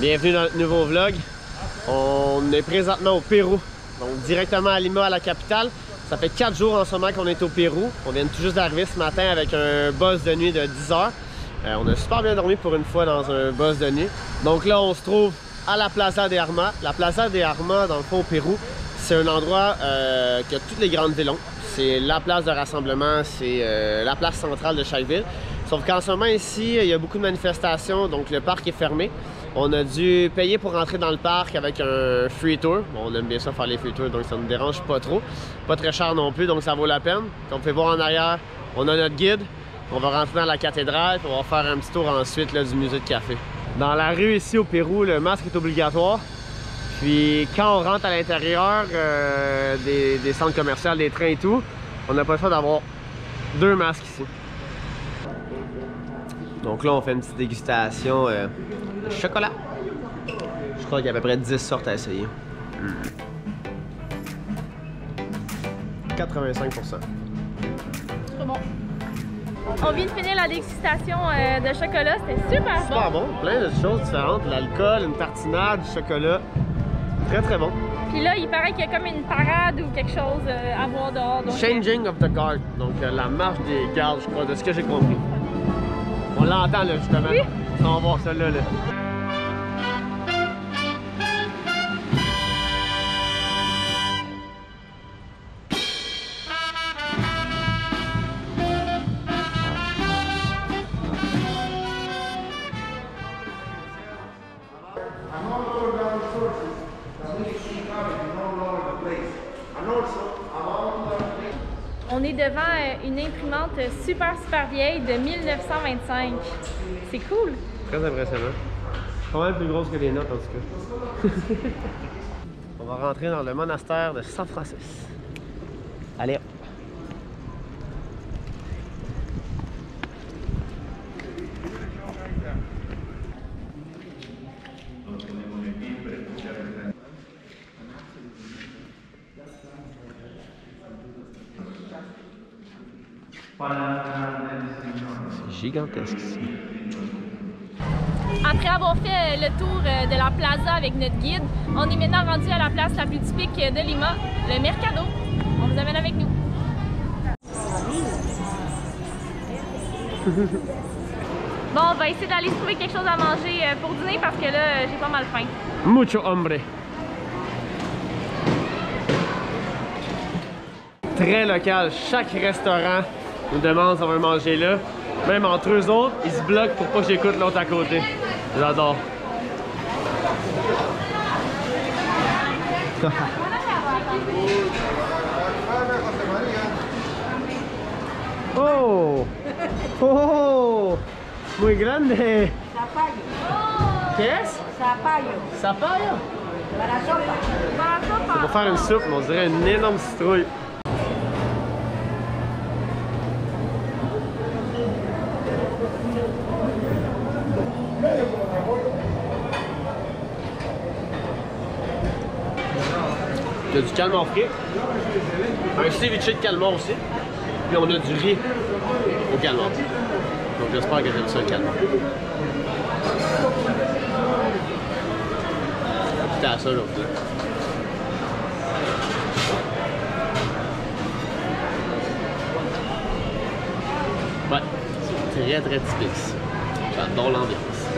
Bienvenue dans notre nouveau vlog. On est présentement au Pérou, donc directement à Lima, à la capitale. Ça fait 4 jours en ce moment qu'on est au Pérou. On vient tout juste d'arriver ce matin avec un bus de nuit de 10 heures. On a super bien dormi pour une fois dans un bus de nuit. Donc là, on se trouve à la Plaza de Armas. La Plaza de Armas, dans le fond, au Pérou, c'est un endroit que toutes les grandes villes ont. C'est la place de rassemblement, c'est la place centrale de chaque ville. Sauf qu'en ce moment ici, il y a beaucoup de manifestations, donc le parc est fermé. On a dû payer pour rentrer dans le parc avec un free tour. Bon, on aime bien ça faire les free tours, donc ça ne nous dérange pas trop. Pas très cher non plus, donc ça vaut la peine. Comme vous pouvez voir en arrière, on a notre guide. On va rentrer dans la cathédrale, puis on va faire un petit tour ensuite là, du musée de café. Dans la rue ici au Pérou, le masque est obligatoire. Puis quand on rentre à l'intérieur des centres commerciaux, des trains et tout, on n'a pas le choix d'avoir 2 masques ici. Donc là, on fait une petite dégustation de chocolat. Je crois qu'il y a à peu près 10 sortes à essayer. 85%. Très bon. On vient de finir la dégustation de chocolat, c'était super bon. Super bon, plein de choses différentes. L'alcool, une tartinade, du chocolat. Très très bon. Puis là, il paraît qu'il y a comme une parade ou quelque chose à voir dehors. Donc... Changing of the guard, donc la marche des gardes, je crois, de ce que j'ai compris. On l'entend là justement. Oui. On va voir ça là. On est devant une imprimante super vieille de 1925. C'est cool! Très impressionnant. Pas mal plus grosse que les notes en tout cas. On va rentrer dans le monastère de San Francisco. Allez! C'est gigantesque ici. Après avoir fait le tour de la plaza avec notre guide, on est maintenant rendu à la place la plus typique de Lima, le Mercado. On vous amène avec nous. Bon, on va essayer d'aller se trouver quelque chose à manger pour dîner parce que là, j'ai pas mal faim. Mucho hombre. Très local, chaque restaurant nous demande si on veut manger là. Même entre eux autres, ils se bloquent pour pas que j'écoute l'autre à côté. J'adore. Oh! Oh! Muy grande! Zapallo. ¿Qué es? Zapallo. Zapallo? Para sopa. C'est pour faire une soupe, mais on dirait une énorme citrouille. Il y a du calmar frit, un ceviche de calmar aussi, puis on a du riz au calmar. Donc j'espère que j'aime ça le calmar. C'était à ça l'autre. Ouais, c'est très typique ici. J'adore l'ambiance.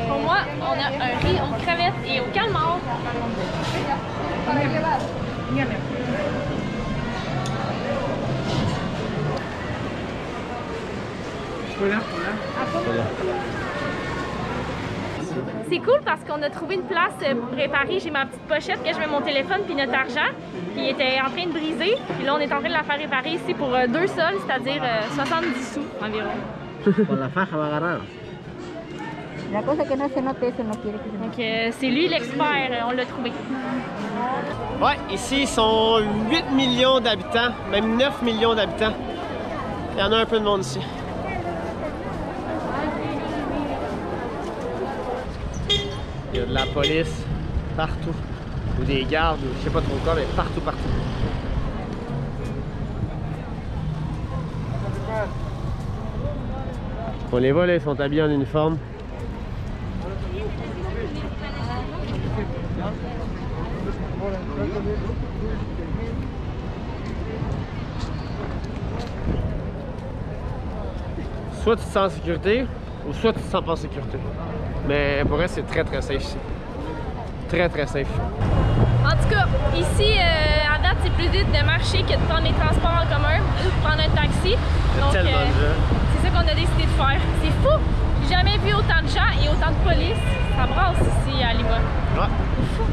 Pour moi, on a un riz aux crevettes et au calmar. C'est cool parce qu'on a trouvé une place préparée. J'ai ma petite pochette que je mets mon téléphone puis notre argent qui était en train de briser. Puis là, on est en train de la faire réparer ici pour 2 sols, c'est-à-dire 70 sous environ. Pour la faja va agarrar. La cosa que no se note eso no quiere que se note. Donc c'est lui l'expert, on l'a trouvé. Ouais, ici ils sont 8 millions d'habitants, même 9 millions d'habitants. Il y en a un peu de monde ici. Il y a de la police partout, ou des gardes, ou je sais pas trop quoi, mais partout. On les voit là, ils sont habillés en uniforme. Soit tu te sens en sécurité, ou soit tu te sens pas en sécurité. Mais pour vrai, c'est très safe ici. Très safe. En tout cas, ici, à date, c'est plus vite de marcher que de prendre les transports en commun ou de prendre un taxi. Donc, c'est ça qu'on a décidé de faire. C'est fou! J'ai jamais vu autant de gens et autant de police. Ça brasse ici à Lima. Ouais. C'est fou.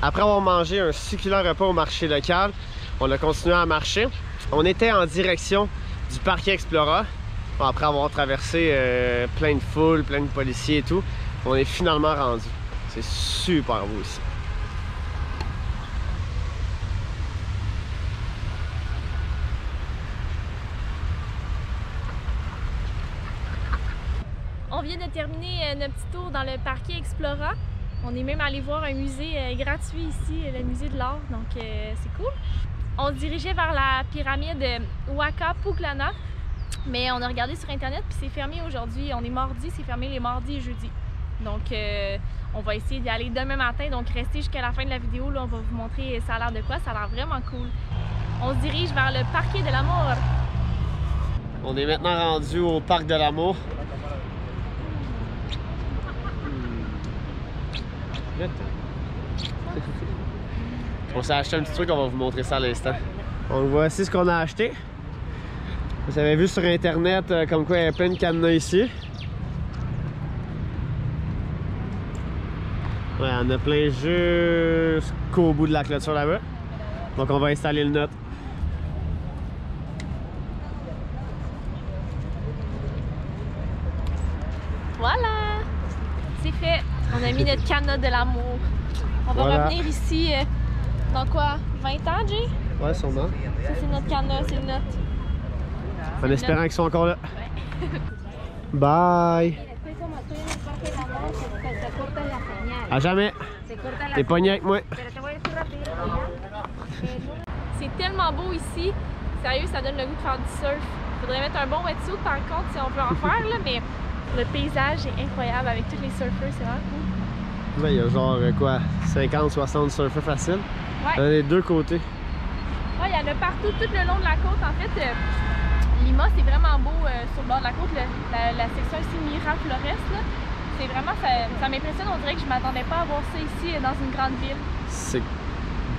Après avoir mangé un succulent repas au marché local, on a continué à marcher. On était en direction du parc Explora. Bon, après avoir traversé plein de foules, plein de policiers et tout, on est finalement rendu. C'est super beau ici. On vient de terminer notre petit tour dans le parc Explora. On est même allé voir un musée gratuit ici, le musée de l'art, donc c'est cool. On se dirigeait vers la pyramide Huaca Pucllana, mais on a regardé sur internet puis c'est fermé aujourd'hui. On est mardi, c'est fermé les mardis et jeudis. Donc on va essayer d'y aller demain matin, donc restez jusqu'à la fin de la vidéo, là, on va vous montrer ça a l'air de quoi, ça a l'air vraiment cool. On se dirige vers le Parque de l'Amor. On est maintenant rendu au Parc de l'Amour. On s'est acheté un petit truc, on va vous montrer ça à l'instant. Donc voici ce qu'on a acheté. Vous avez vu sur internet comme quoi il y a plein de cadenas ici. Ouais, on a plein jusqu'au bout de la clôture là-bas. Donc on va installer le nôtre. Voilà! C'est fait! On a mis notre cadenas de l'amour. On va revenir ici dans quoi? 20 ans, Jay? Ouais, sûrement. Ça, c'est notre cadenas, c'est le nôtre. En espérant qu'ils sont encore là. Ouais. Bye! À jamais! T'es pogné avec moi! C'est tellement beau ici. Sérieux, ça donne le goût de faire du surf. Faudrait mettre un bon wetsuit par contre si on peut en faire, là, mais le paysage est incroyable avec tous les surfeurs, c'est vraiment cool. Ouais, il y a genre quoi, 50-60 surfeurs faciles. Ouais. Il y en a des deux côtés. Ouais, il y en a partout, tout le long de la côte. En fait, Lima, c'est vraiment beau sur le bord de la côte. La section ici, Miraflores, c'est vraiment, ça m'impressionne. On dirait que je m'attendais pas à voir ça ici dans une grande ville.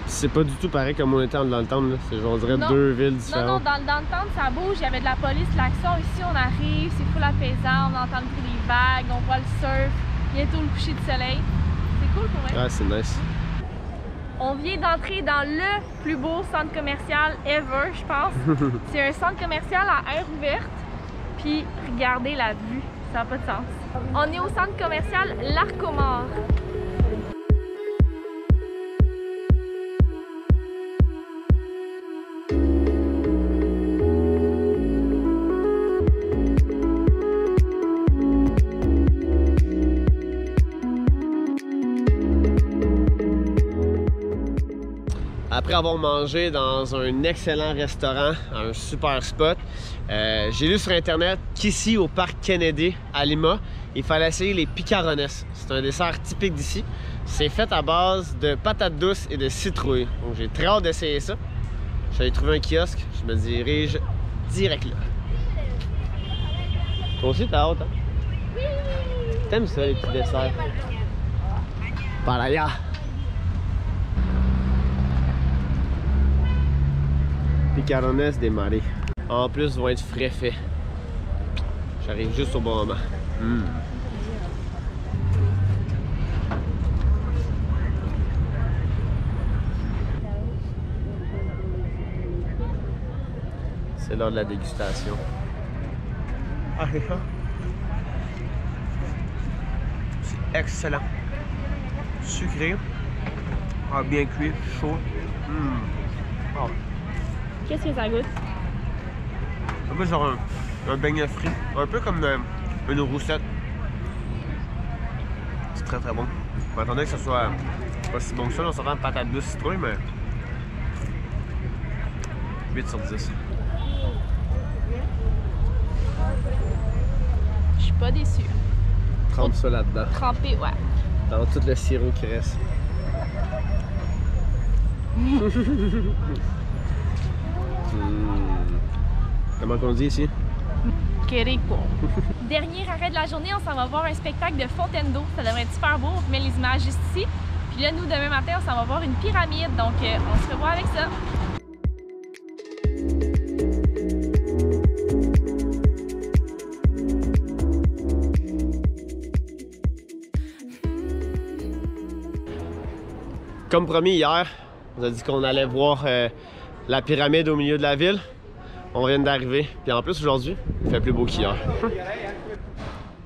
C'est pas du tout pareil comme on était en downtown. C'est genre, on dirait deux villes différentes. Non, dans le downtown, ça bouge. Il y avait de la police, l'action. Ici, on arrive, c'est full apaisant. On entend le bruit des vagues, on voit le surf. Bientôt le coucher de soleil. C'est cool pour vrai. Ouais, c'est nice. On vient d'entrer dans le plus beau centre commercial ever, je pense. C'est un centre commercial à air ouverte. Puis, regardez la vue. Ça n'a pas de sens. On est au centre commercial L'Arcomar. Après avoir mangé dans un excellent restaurant, un super spot, j'ai lu sur internet qu'ici au parc Kennedy à Lima, il fallait essayer les picarones. C'est un dessert typique d'ici. C'est fait à base de patates douces et de citrouille. Donc j'ai très hâte d'essayer ça. J'allais trouver un kiosque, je me dirige direct là. Toi aussi t'as hâte, hein? T'aimes ça les petits desserts? Par là. Picarones des marais. En plus, vont être frais faits. J'arrive juste au bon moment. C'est l'heure de la dégustation. C'est excellent. Sucré. Bien cuit, chaud. Oh. Qu'est-ce que ça goûte? Un peu genre un beignet frit. Un peu comme une roussette. C'est très bon. Je m'attendais que ça soit pas si bon que ça. On s'entend de patates douces citrouille, mais 8 sur 10. Je suis pas déçue. Trempe ça là-dedans. Trempé, ouais. Dans tout le sirop qui reste. Comment qu'on dit ici? Qué rico. Dernier arrêt de la journée, on s'en va voir un spectacle de fontaine d'eau. Ça devrait être super beau. On vous met les images juste ici. Puis là, nous, demain matin, on s'en va voir une pyramide. Donc, on se revoit avec ça. Comme promis hier, on a dit qu'on allait voir la pyramide au milieu de la ville. On vient d'arriver. Puis en plus, aujourd'hui, il fait plus beau qu'hier.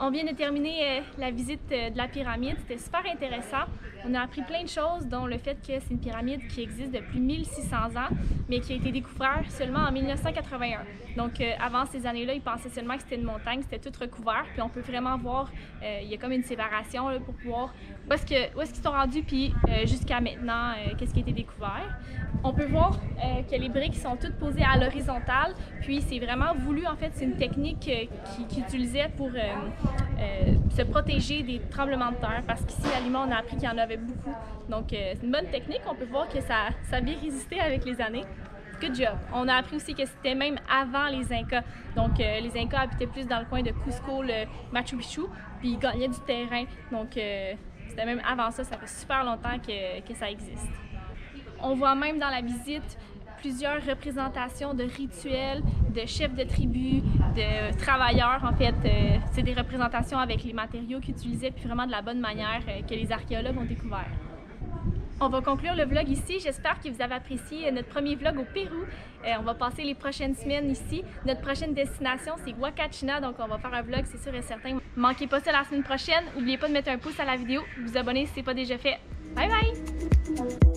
On vient de terminer la visite de la pyramide. C'était super intéressant. On a appris plein de choses, dont le fait que c'est une pyramide qui existe depuis 1600 ans, mais qui a été découverte seulement en 1981. Donc, avant ces années-là, ils pensaient seulement que c'était une montagne, c'était tout recouvert. Puis on peut vraiment voir, il y a comme une séparation là, pour voir où est-ce qu'ils sont rendus, puis jusqu'à maintenant, qu'est-ce qui a été découvert. On peut voir que les briques sont toutes posées à l'horizontale, puis c'est vraiment voulu, en fait, c'est une technique qu'ils utilisaient pour se protéger des tremblements de terre, parce qu'ici, à Lima, on a appris qu'il y en avait beaucoup. Donc, c'est une bonne technique. On peut voir que ça a bien résisté avec les années. Good job! On a appris aussi que c'était même avant les Incas. Donc, les Incas habitaient plus dans le coin de Cusco, le Machu Picchu, puis ils gagnaient du terrain. Donc, c'était même avant ça. Ça fait super longtemps que ça existe. On voit même dans la visite plusieurs représentations de rituels, de chefs de tribu, de travailleurs. En fait, c'est des représentations avec les matériaux qu'ils utilisaient, puis vraiment de la bonne manière que les archéologues ont découvert. On va conclure le vlog ici. J'espère que vous avez apprécié notre premier vlog au Pérou. On va passer les prochaines semaines ici. Notre prochaine destination, c'est Huacachina, donc on va faire un vlog, c'est sûr et certain. Manquez pas ça la semaine prochaine. N'oubliez pas de mettre un pouce à la vidéo, vous abonner si ce n'est pas déjà fait. Bye bye!